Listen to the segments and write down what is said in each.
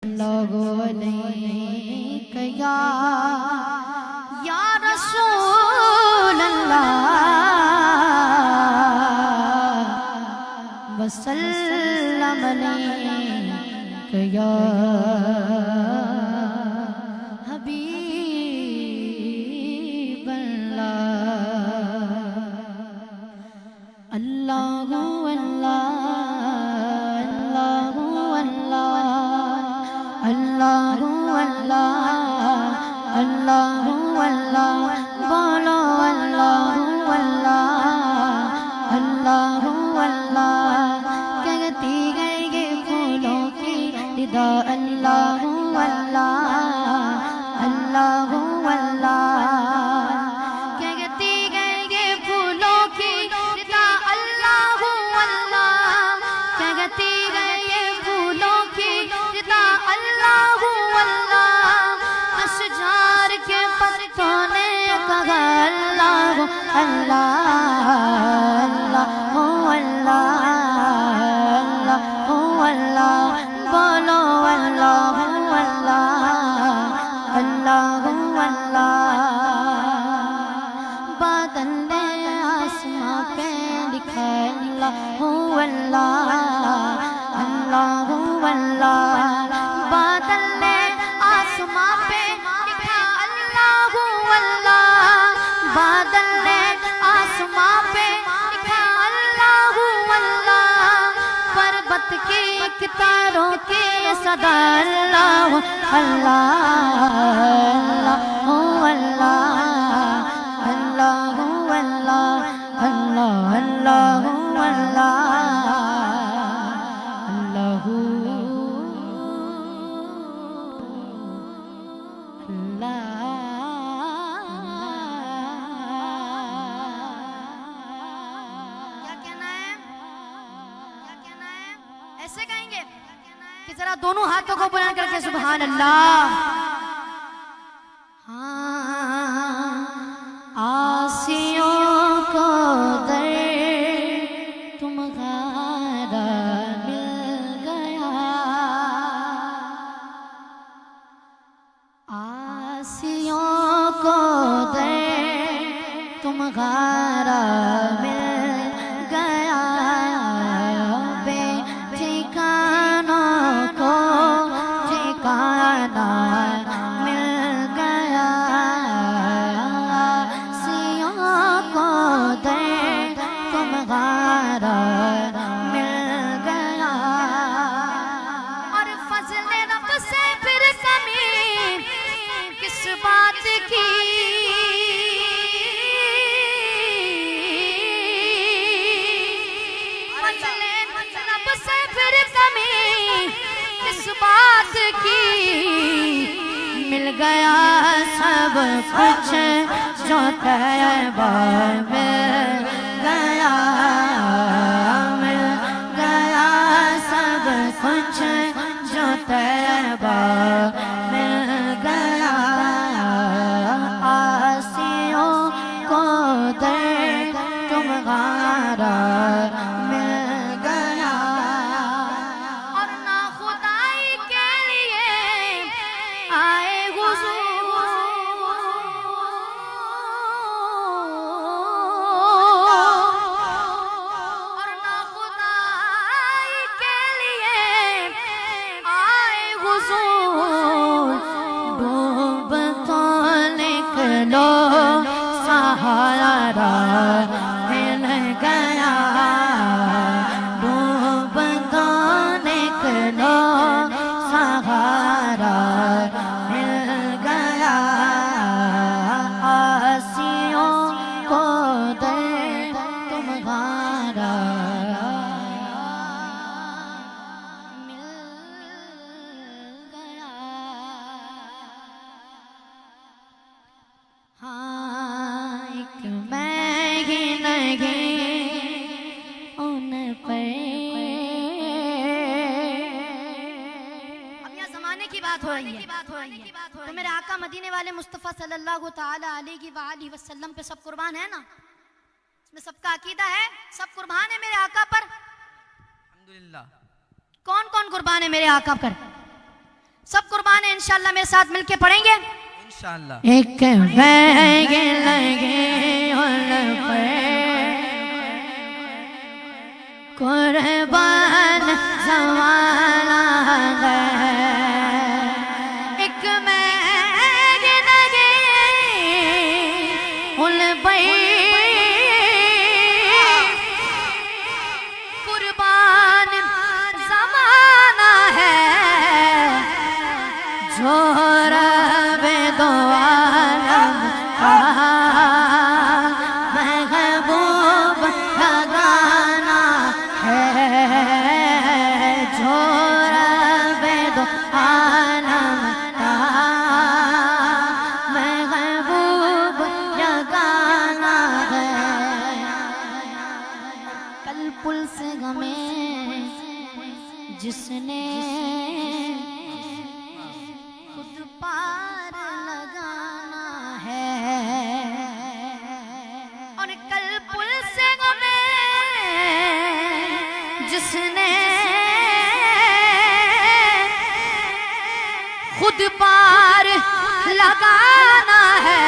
लोगों ने कहा या रसूल अल्लाह वसल्लम अलैका या हबीब अल्लाह। अल्लाहु अल्लाह अल्लाहु अल्लाह अल्लाहु अल्लाह बोलो अल्लाहु अल्लाह अल्लाहु अल्लाह। कहती गई ये फूलों की निदा अल्लाहु अल्लाह अल्लाहु अल्लाह। कहती गई ये फूलों की निदा अल्लाहु अल्लाह। कहती गई ये फूलों की निदा अल्लाहु अल्लाह। अशजार के पत्तों ने कहा अल्लाहु अल्लाह अल्लाहु अल्लाह अल्लाहु अल्लाह बोलो अल्लाहु अल्लाह अल्लाहु अल्लाह। बादल ने आसमां पे लिखा अल्लाहु अल्लाह अल्लाहु अल्लाह। बादल ने आसमां पे लिखा अल्लाहु अल्लाह। बादल ने आसमां पे लिखा अल्लाहु अल्लाह। पर्वत की कितारों की सदा अल्लाहु अल्लाह अल्लाहु अल्लाह अल्लाहु अल्लाह अल्लाह अल्लाहु अल्लाह अल्लाहु ऐसे कहेंगे कि जरा दोनों हाथों को बुलंद करके सुभान अल्लाह। हाँ आसियों को दर तुम्हारा मिल गया। आसियों को दर तुम्हारा मिल गया। मिल गया सब कुछ जो तैबा मिल गया। मिल गया सब कुछ जो तैबा मिल गया। आसियों को दर तुम्हारा मिल गया। और ना खुदाई के लिए आए और ना खुदाई के लिए आए हुजूर। डूब तो निकलो सहारा मिल गया। डूब तो निकलो सहारा मिल गया। आसियों को दर तुम्हारा मिल गया। हाँ एक मैं ही नहीं उन पर। अब यहाँ ज़माने की बात हो रही है तो मेरे आका मदीने वाले मुस्तफ़ा सल्लल्लाहु ताला अलैहि वसल्लम पे सब कुर्बान है ना। इसमें सबका अकीदा है, सब कुर्बान है मेरे आका पर। अल्हम्दुलिल्लाह। कौन कौन कुर्बान है मेरे आका पर? सब कुर्बान है इंशाल्लाह, मेरे साथ मिलके पढ़ेंगे इंशाल्लाह। एक बैग लगे उन पर कुर्बान ज़माना है, एक बैग लगे उन पर कुर्बान ज़माना है, जो रब दो आलम का महबूब लगाना है, जो रब दो आलम का महबूब लगाना है। कल पुल से गमे जिसने खुद पार लगाना है, और कल पुल से गमे जिसने खुद पार लगाना है।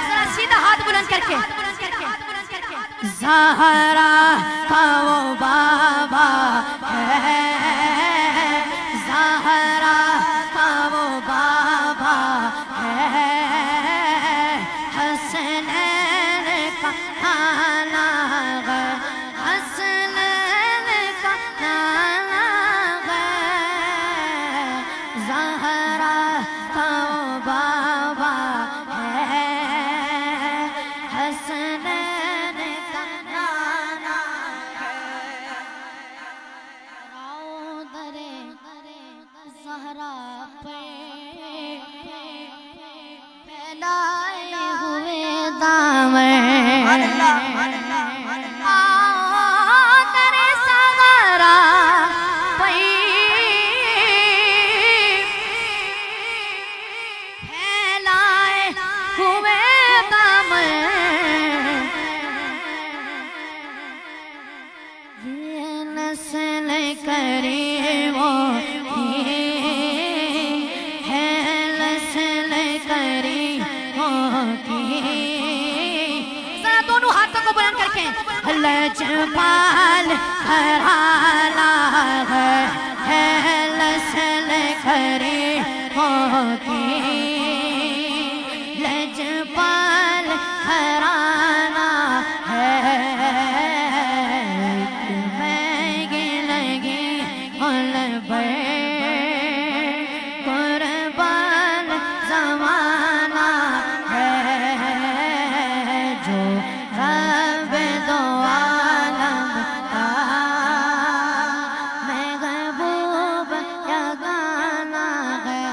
जरा सीधा हाथ बुलंद करके ज़हरा का वो बाबा है, ज़हरा का वो बाबा है, हसनैन का नाना है, हसनैन का नाना है, ज़हरा का वो बाबा है, हसनैन का नाना है। आओ दरे ज़हरा पे फैलाए हुए दामन, आओ दरे ज़हरा पे फैलाए हुए दामन, ये नस्ल करीमों की है, नस्ल करीमों की। जरा दोनों हाथों को बुलंद करके लजपाल घराना है, नस्ल करीमों की, लजपाल घराना है, बैग लगी उन पर कुर्बान ज़माना है, जो रब दो आलम का महबूब लगाना है।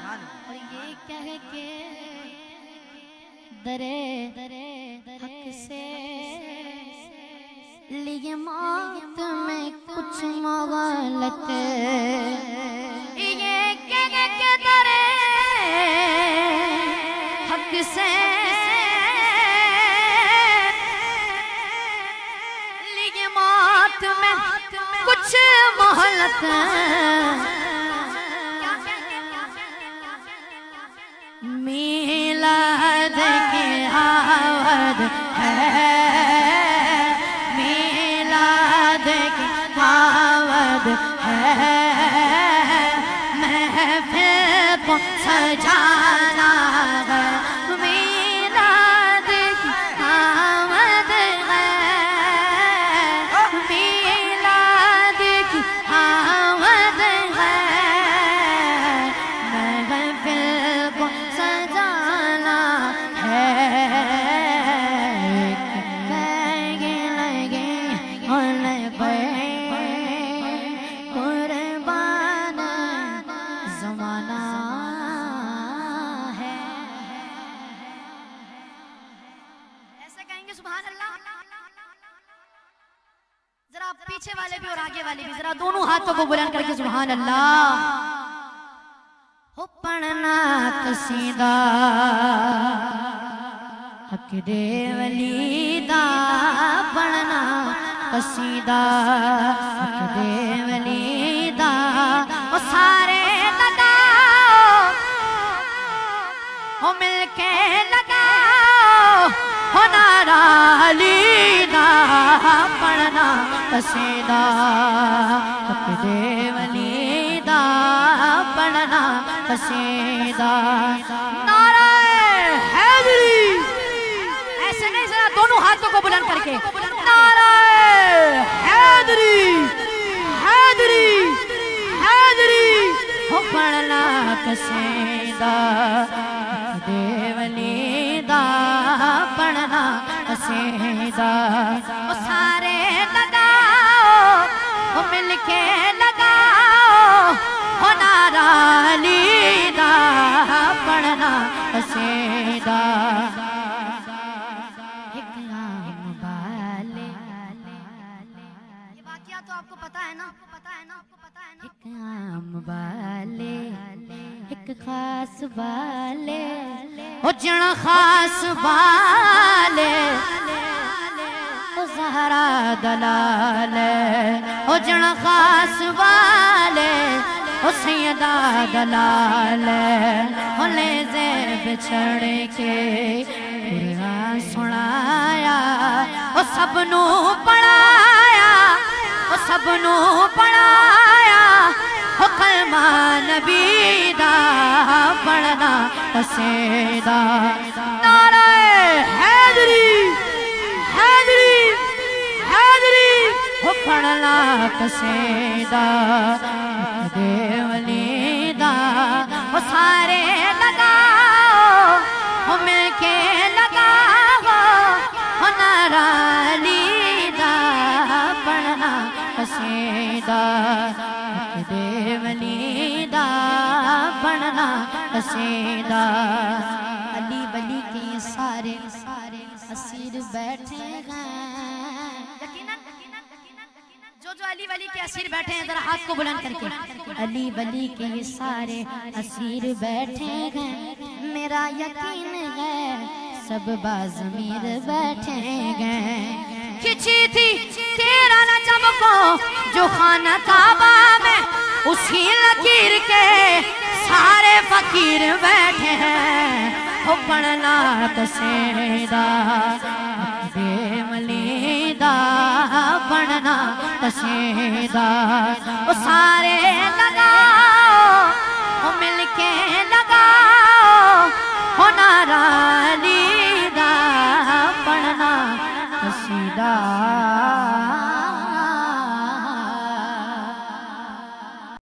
और ये कह के दरे हक से लिए मौत में कुछ मोहलत, ये कह के दरे हक से लिए मौत में कुछ मोहलत, मीलाद की आवद है, मीलाद की आवद है, महफिल को सजाना है, मीलाद की आवद है, मीलाद की आवद है, महफिल को सजाना है, बैग लगे उन पर कुर्बान ज़माना है। ऐसे कहेंगे सुभान अल्लाह। जरा पीछे वाले भी और आगे वाले भी जरा दोनों हाथों को बुलंद करके सुभान अल्लाह। हो पढ़ना कसीदा हक दे वलीदा, पढ़ना कसीदा हक दे वलीदा, علی دا پڑھنا قصیدہ حق دے ولی دا پڑھنا قصیدہ نعرہ حیدری ایسے نہیں ذرا دونوں ہاتھوں کو بلند کر کے نعرہ حیدری حیدری حیدری ہو پڑھنا قصیدہ حق دے ولی دا پڑھنا قصیدہ وہ سارے لگاؤ وہ مل کے لگاؤ وہ نعرہ علی دا پڑھنا قصیدہ ایک عام بالے یہ واقعہ تو آپ کو پتا ہے نا ایک عام بالے ایک خاص بالے او جنا خاص بالے او زہرا دلال او جنا خاص بالے او سیدہ دلال او لیزے بچھڑ کے قرآن سنایا او سب نو پڑھایا او سب نو پڑھایا او کلمہ نبی دا پڑھنا قصیدہ نعرہ حیدری حیدری حیدری او پڑھنا قصیدہ حق دے ولی دا او سارے لگاؤ او مل کے لگاؤ او نعرہ علی دا پڑھنا قصیدہ حق دے ولی دا پڑھنا قصیدہ علی ولی کے یہ سارے اسیر بیٹھے ہیں جو علی ولی کے اسیر بیٹھے ہیں ذرا ہاتھ کو بلند کر کے علی ولی کے یہ سارے اسیر بیٹھے ہیں میرا یقین ہے سب بازمیر بیٹھے ہیں کھچی تھی تیرا نجم کو جو خانہ کعبہ میں اسی لکیر کے سارے فقیر بیٹھے ہیں وہ پڑھنا قصیدہ حق دے ولی دا پڑھنا قصیدہ وہ سارے